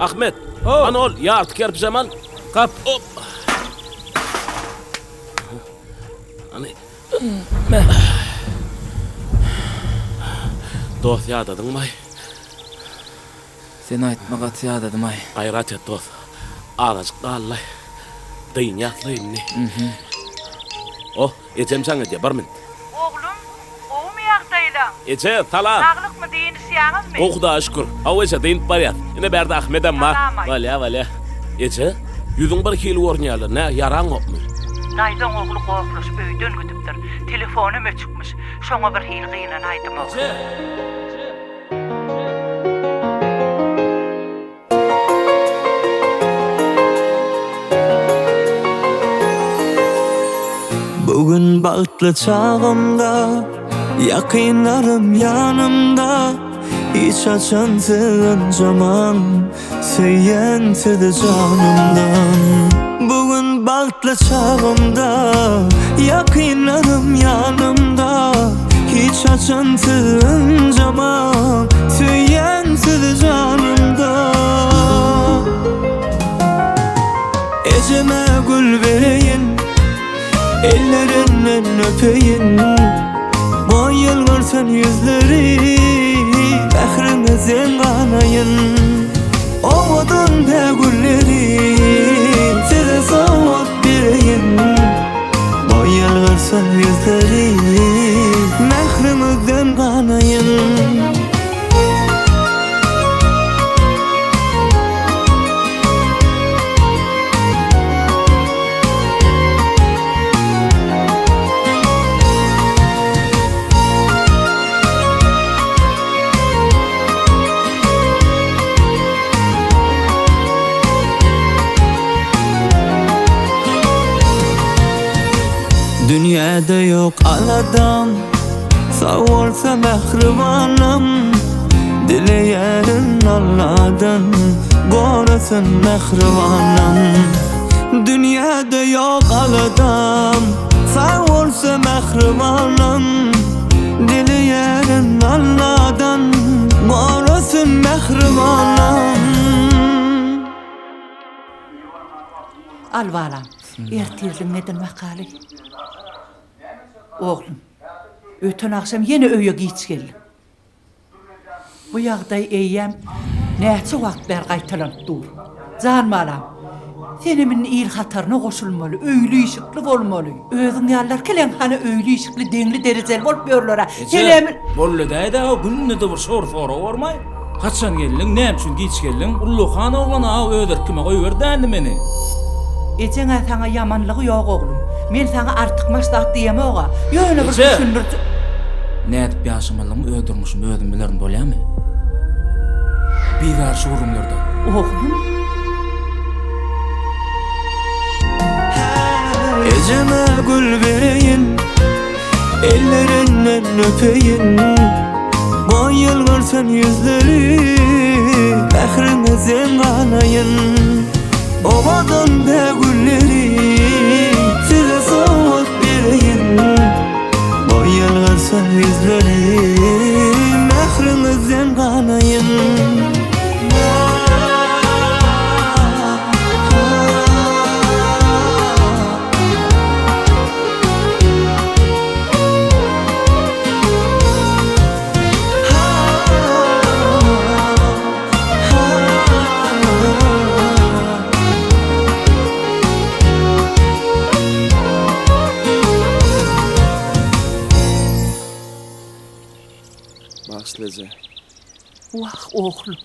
Ahmet, Oh. ana ol, yartık yarp zaman. Kap. Hop. Hani... Dost yadadın may. Sen aytma gatya dedim ay. Gayrat et dost. Ağacık dağılay. Dayın yatlıyım ne. Oh, ecem sana diye barmin. Oğlum, oğum yağdayla. Ece, tala. Sağlık mı deyin siyanız mı? Okuda şükür. Avuşa deyip bar yat. Yine berdi Ahmet'em var. Yaramay. Valya. Ece, yüzün bir kili ornyalı. Ne, yaran kopmuş. Daydan oğlu korkmuş, öyden güdüptür. Telefonum öçükmüş. Şoňa bir hil gıynan aydım oğlum. Bugün bağıtlı çağımda, yakınlarım yanımda. Hiç açantığın zaman, söyyentidi canımdan. Bugün bağıtlı çağımda, yakınlarım yanımda. Hiç açantığın zaman, söyyentidi canımda. Eceme gül vereyim, ellerinden öpeyin. Bayılırsan yüzleri, Behrimizin kanayın. Ovadın be gülleri, size savat vereyim. Bayılırsan yüzleri, Behrimizin kanayın. Dünyada yok aladam, sağ olsa mehribanım. Dileyerin Allah'dan, korusun mehribanım. Dünyada yok aladam, sağ olsa mehribanım. Dileyerin Allah'dan, korusun mehribanım. Al valam, ertirdim neden makali? Oğlum, ötün akşam yine öye giç geldim. Bu yağday eyyem, näçe vaktlar qaytalanıp dur. Can balam, senimin il hatarına koşulmalı, öylü işikli bolmalı. Özün yallar kelen hani öylü işikli, dengli dereceli bolup görlora. Senimin... Bolle dayda o günne de bir soru ormay. Kaçan geldin, ne için geç geldin? Ulluhan oğlan ağa öder kime koyuverdi meni. Ecen sana yamanlığı yok oğlum. Men sana artık maslahat diyeme oğa. Yöne bir Ece! düşündürdü. Ne edip yaşamalımı öldürmüşüm, öldüm bilirim böyle mi? Bir ver şu urumlardan. Oğlum, Eceme gül vereyim, ellerinden öpeyin. Bayılırsan yüzleri, Behrimizin kanayın. Ovadan be gülleri, size savat vereyim. Bayılırsan yüzleri, Behrimizin kanayın. Başlayacak. vah oğlum.